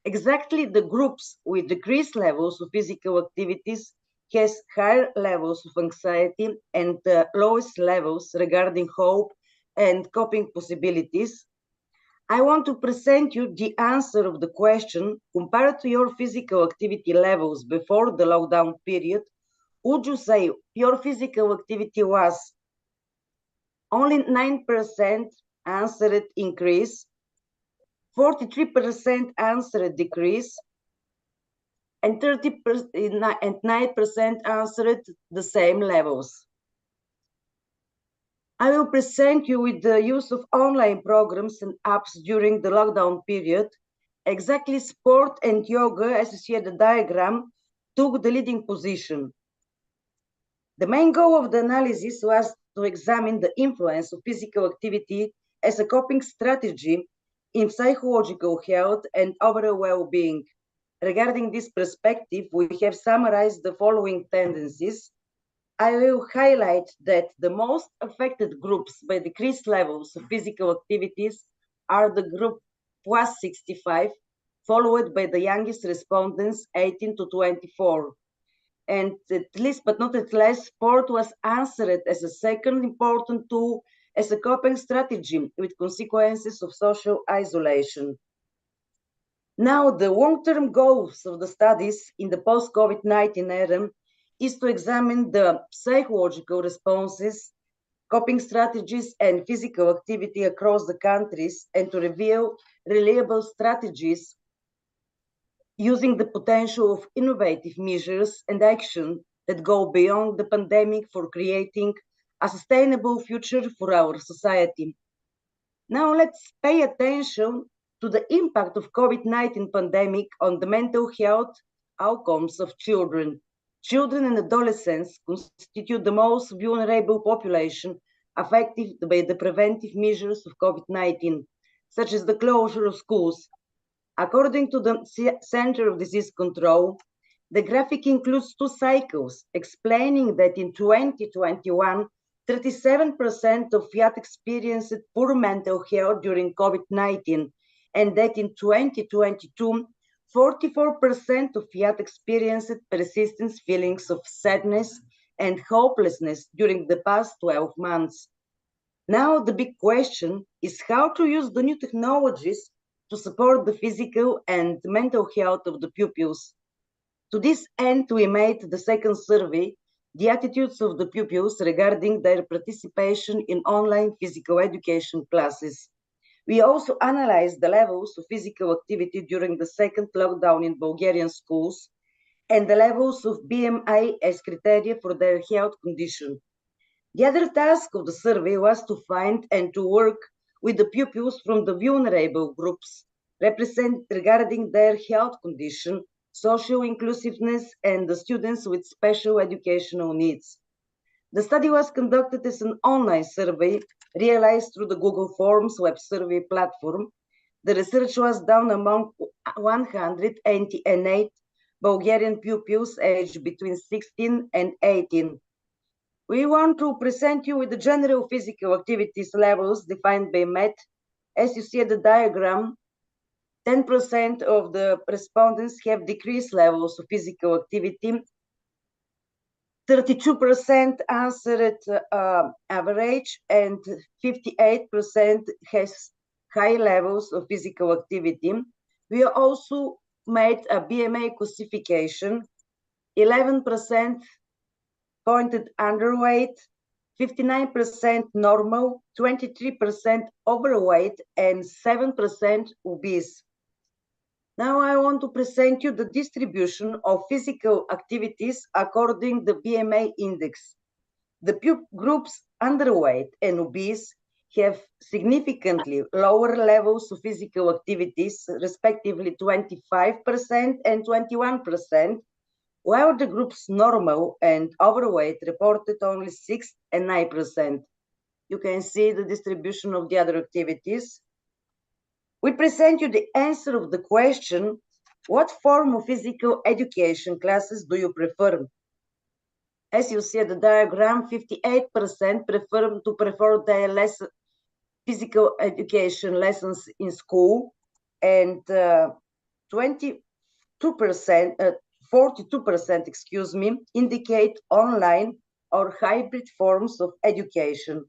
Exactly the groups with decreased levels of physical activities has higher levels of anxiety and lowest levels regarding hope and coping possibilities. I want to present you the answer of the question: compared to your physical activity levels before the lockdown period, would you say your physical activity was only 9% answered increase, 43% answered decrease, and 9% answered the same levels? I will present you with the use of online programs and apps during the lockdown period. Exactly sport and yoga, as you see at the diagram, took the leading position. The main goal of the analysis was to examine the influence of physical activity as a coping strategy in psychological health and overall well-being. Regarding this perspective, we have summarized the following tendencies. I will highlight that the most affected groups by decreased levels of physical activities are the group plus 65, followed by the youngest respondents, 18 to 24. And at least, but not at least, sport was answered as a second important tool as a coping strategy with consequences of social isolation. Now, the long-term goals of the studies in the post-COVID-19 era is to examine the psychological responses, coping strategies, and physical activity across the countries, and to reveal reliable strategies using the potential of innovative measures and action that go beyond the pandemic for creating a sustainable future for our society. Now let's pay attention to the impact of COVID-19 pandemic on the mental health outcomes of children. Children and adolescents constitute the most vulnerable population affected by the preventive measures of COVID-19, such as the closure of schools. According to the Center of Disease Control, the graphic includes two cycles, explaining that in 2021, 37% of youth experienced poor mental health during COVID-19, and that in 2022, 44% of youth experienced persistent feelings of sadness and hopelessness during the past 12 months. Now the big question is how to use the new technologies to support the physical and mental health of the pupils. To this end, we made the second survey, the attitudes of the pupils regarding their participation in online physical education classes. We also analyzed the levels of physical activity during the second lockdown in Bulgarian schools and the levels of BMI as criteria for their health condition. The other task of the survey was to find and to work with the pupils from the vulnerable groups represented regarding their health condition, social inclusiveness, and the students with special educational needs. The study was conducted as an online survey realized through the Google Forms web survey platform. The research was done among 188 Bulgarian pupils aged between 16 and 18. We want to present you with the general physical activities levels defined by MET. As you see at the diagram, 10% of the respondents have decreased levels of physical activity. 32% answered average, and 58% has high levels of physical activity. We also made a BMI classification. 11% pointed underweight, 59% normal, 23% overweight, and 7% obese. Now I want to present you the distribution of physical activities according to the BMI index. The groups underweight and obese have significantly lower levels of physical activities, respectively 25% and 21%, while the groups normal and overweight reported only 6 and 9%. You can see the distribution of the other activities. We present you the answer of the question, what form of physical education classes do you prefer? As you see at the diagram, 58% prefer their physical education lessons in school, and 42%, indicate online or hybrid forms of education.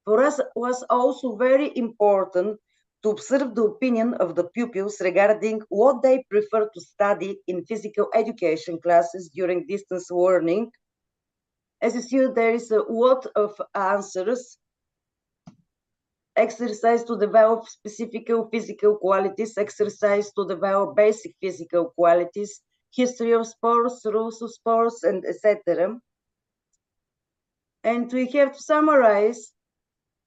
For us, it was also very important to observe the opinion of the pupils regarding what they prefer to study in physical education classes during distance learning. As you see, there is a lot of answers. Exercise to develop specific physical qualities, exercise to develop basic physical qualities, history of sports, rules of sports, and etc. And we have to summarize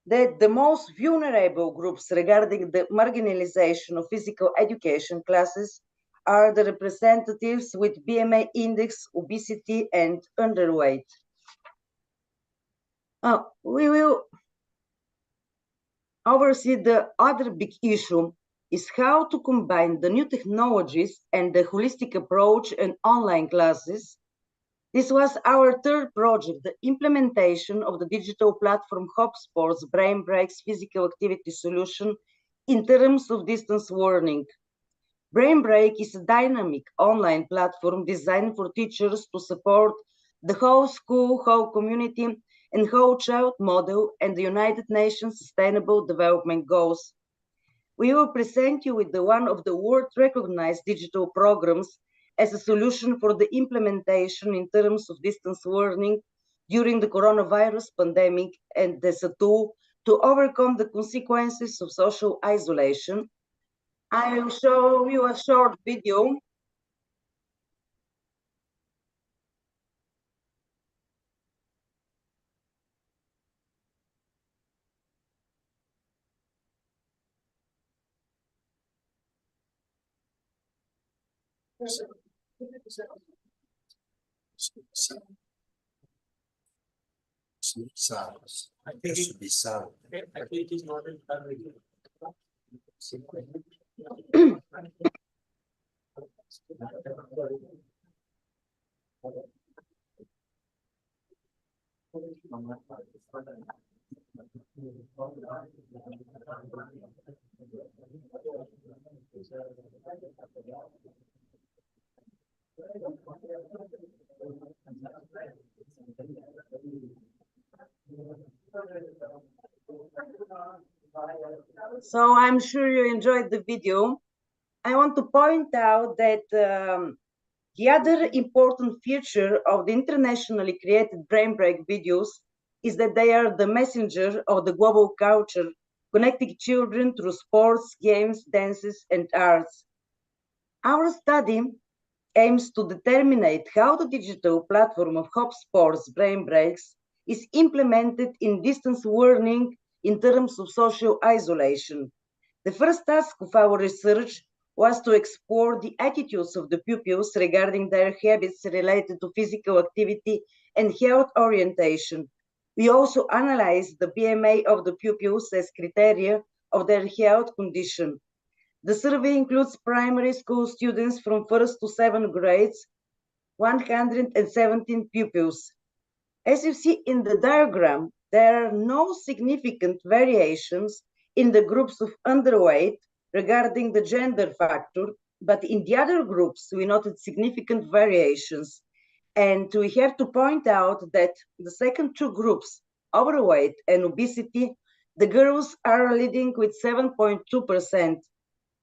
that the most vulnerable groups regarding the marginalization of physical education classes are the representatives with BMI index, obesity, and underweight. We will oversee the other big issue is how to combine the new technologies and the holistic approach in online classes. This was our third project, the implementation of the digital platform HopSports Brain Break's physical activity solution in terms of distance learning. Brain Break is a dynamic online platform designed for teachers to support the whole school, whole community, and whole child model and the United Nations Sustainable Development Goals. We will present you with one of the world-recognized digital programs as a solution for the implementation in terms of distance learning during the coronavirus pandemic and as a tool to overcome the consequences of social isolation. I will show you a short video I think it should be sound. I think it's not in So I'm sure you enjoyed the video. I want to point out that the other important feature of the internationally created brain break videos is that they are the messenger of the global culture, connecting children through sports, games, dances, and arts. Our study aims to determine how the digital platform of HubSport's brain breaks is implemented in distance learning in terms of social isolation. The first task of our research was to explore the attitudes of the pupils regarding their habits related to physical activity and health orientation. We also analyzed the BMI of the pupils as criteria of their health condition. The survey includes primary school students from 1st to 7th grades, 117 pupils. As you see in the diagram, there are no significant variations in the groups of underweight regarding the gender factor, but in the other groups, we noted significant variations. And we have to point out that the second two groups, overweight and obesity, the girls are leading with 7.2%.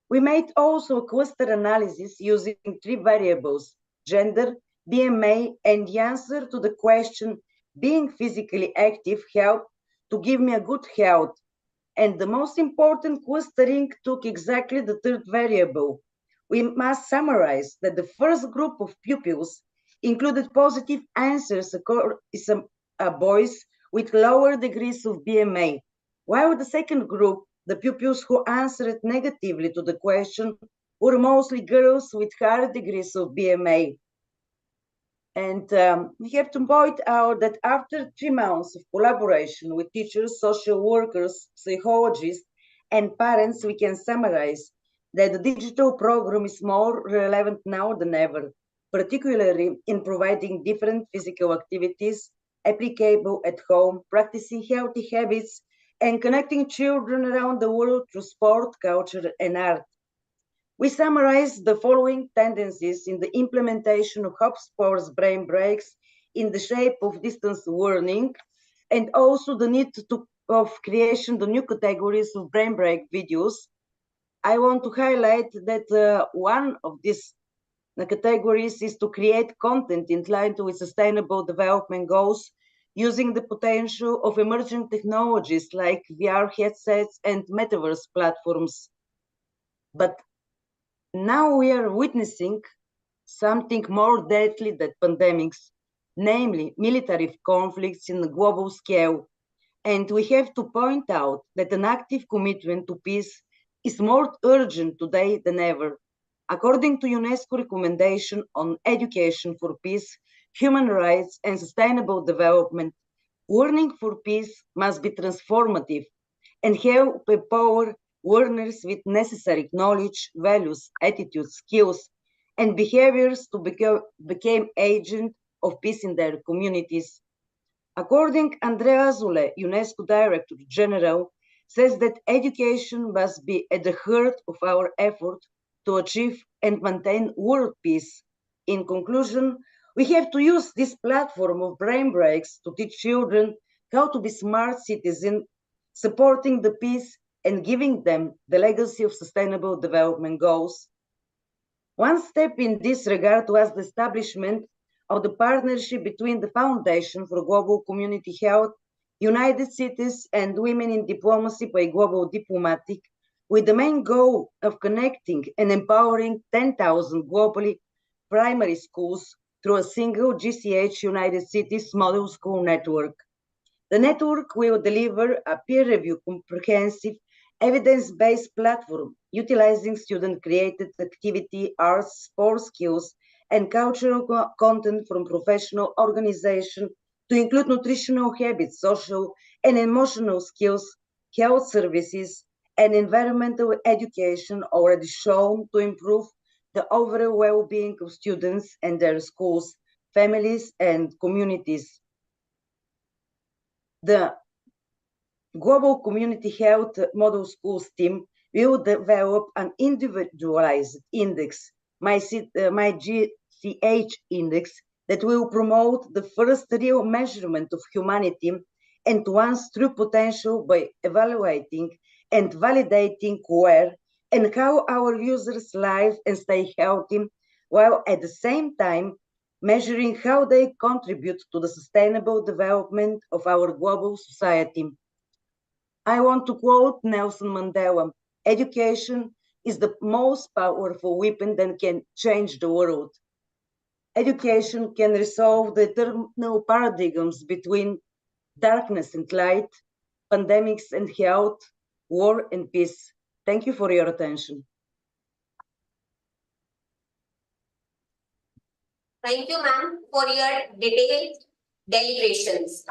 We made also a cluster analysis using 3 variables, gender, BMI, and the answer to the question, being physically active helped to give me a good health. And the most important clustering took exactly the 3rd variable. We must summarize that the first group of pupils included positive answers boys with lower degrees of BMI, while the second group, the pupils who answered negatively to the question, were mostly girls with higher degrees of BMI. And we have to point out that after 3 months of collaboration with teachers, social workers, psychologists, and parents, we can summarize that the digital program is more relevant now than ever, particularly in providing different physical activities applicable at home, practicing healthy habits, and connecting children around the world through sport, culture, and art. We summarize the following tendencies in the implementation of HubSport's brain breaks in the shape of distance learning, and also the need of creation the new categories of brain break videos. I want to highlight that one of these categories is to create content in line with sustainable development goals using the potential of emerging technologies like VR headsets and metaverse platforms. But now we are witnessing something more deadly than pandemics, namely military conflicts in a global scale. And we have to point out that an active commitment to peace is more urgent today than ever. According to UNESCO recommendation on education for peace, human rights, and sustainable development, learning for peace must be transformative and help empower learners with necessary knowledge, values, attitudes, skills, and behaviors to become agents of peace in their communities. According to Andrea Azoulay, UNESCO Director General, says that education must be at the heart of our effort to achieve and maintain world peace. In conclusion, we have to use this platform of brain breaks to teach children how to be smart citizens, supporting the peace and giving them the legacy of sustainable development goals. One step in this regard was the establishment of the partnership between the Foundation for Global Community Health, United Cities, and Women in Diplomacy by Global Diplomatic, with the main goal of connecting and empowering 10,000 globally primary schools through a single GCH United Cities model school network. The network will deliver a peer-reviewed, comprehensive, evidence-based platform utilizing student-created activity, arts, sports skills, and cultural content from professional organizations to include nutritional habits, social and emotional skills, health services, and environmental education already shown to improve the overall well-being of students and their schools, families, and communities. The Global Community Health Model Schools team will develop an individualized index, my GCH index, that will promote the first real measurement of humanity and one's true potential by evaluating and validating where and how our users live and stay healthy, while at the same time measuring how they contribute to the sustainable development of our global society. I want to quote Nelson Mandela, education is the most powerful weapon that can change the world. Education can resolve the eternal paradigms between darkness and light, pandemics and health, war and peace. Thank you for your attention. Thank you, ma'am, for your detailed deliberations.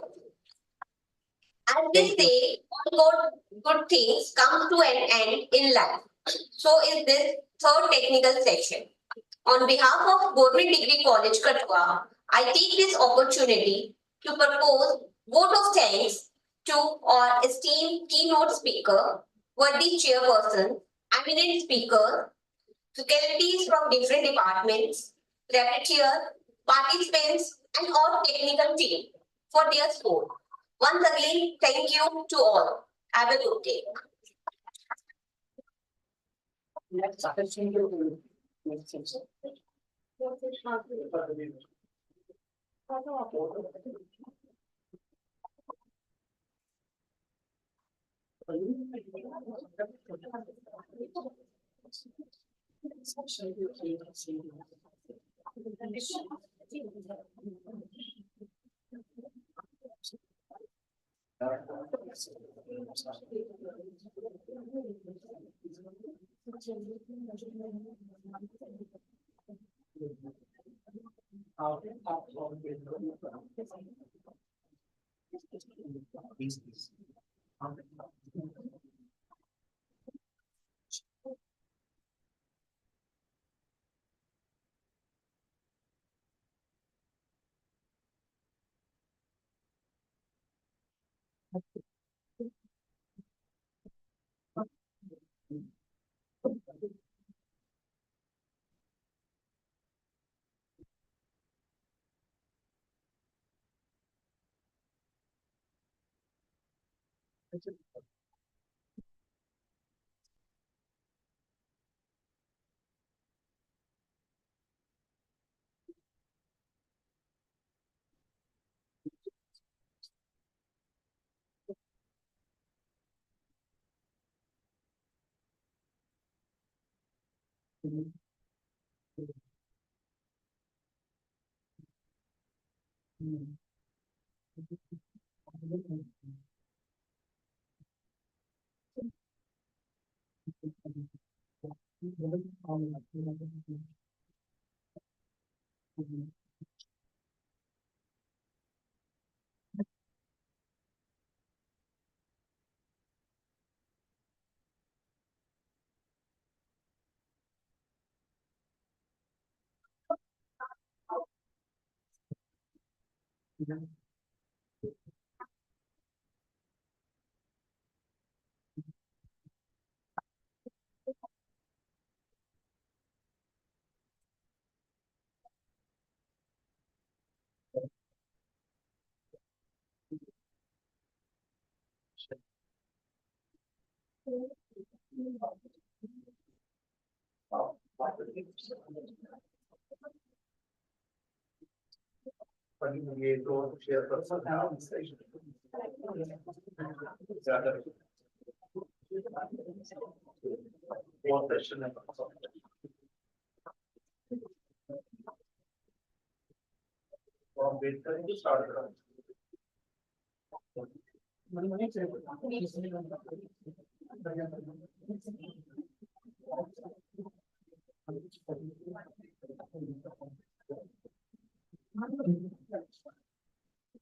As they say, all good things come to an end in life. So is this third technical section. On behalf of Government Degree College, KATHUA, I take this opportunity to propose vote of thanks to our esteemed keynote speaker, worthy chairperson, eminent speaker, faculties from different departments, repetitors, participants, and all technical team for their support. Once again, thank you to all. Have a good day.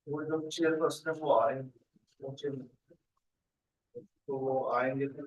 वो जो chairperson है वो आएंगे तो वो आएंगे तो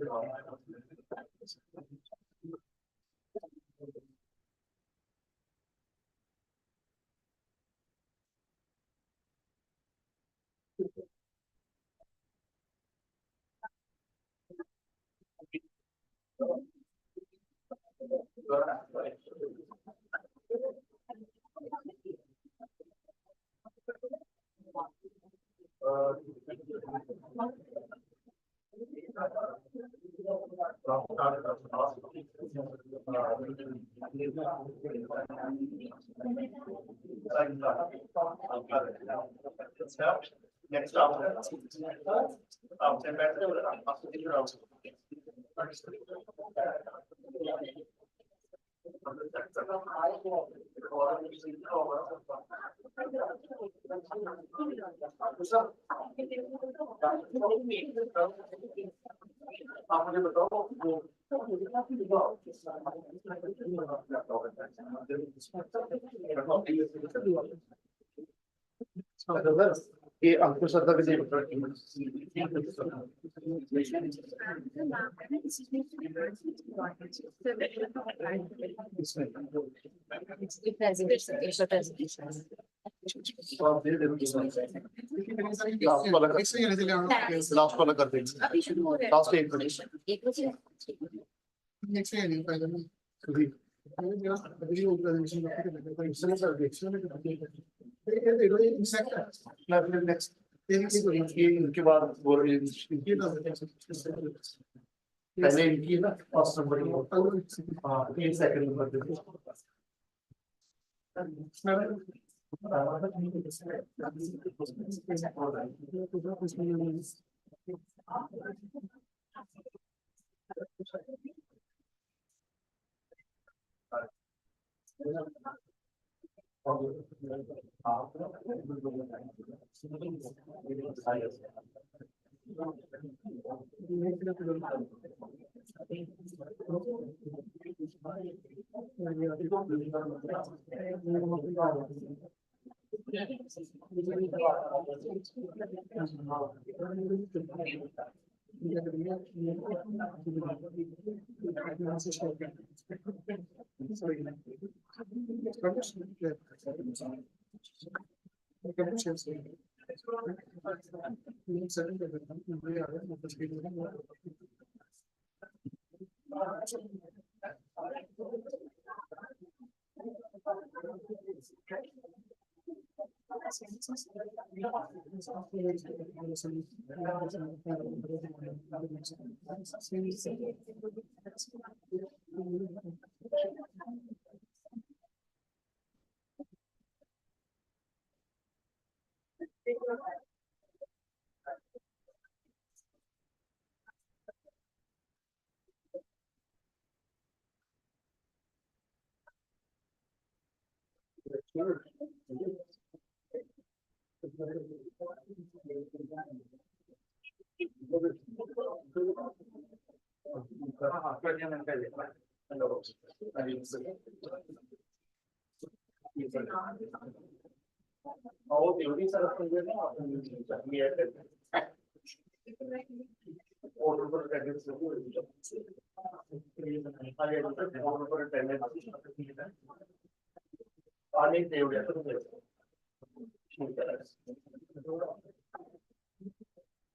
Next आप मुझे बताओ ये अंकुश सर का लास्ट वाला कर देंगे अभी शुरू हो रहा है लास्ट एक बजे इनके बाद पहले इनकी ना फर्स्ट नंबर हाँ 3 सेकंड नंबर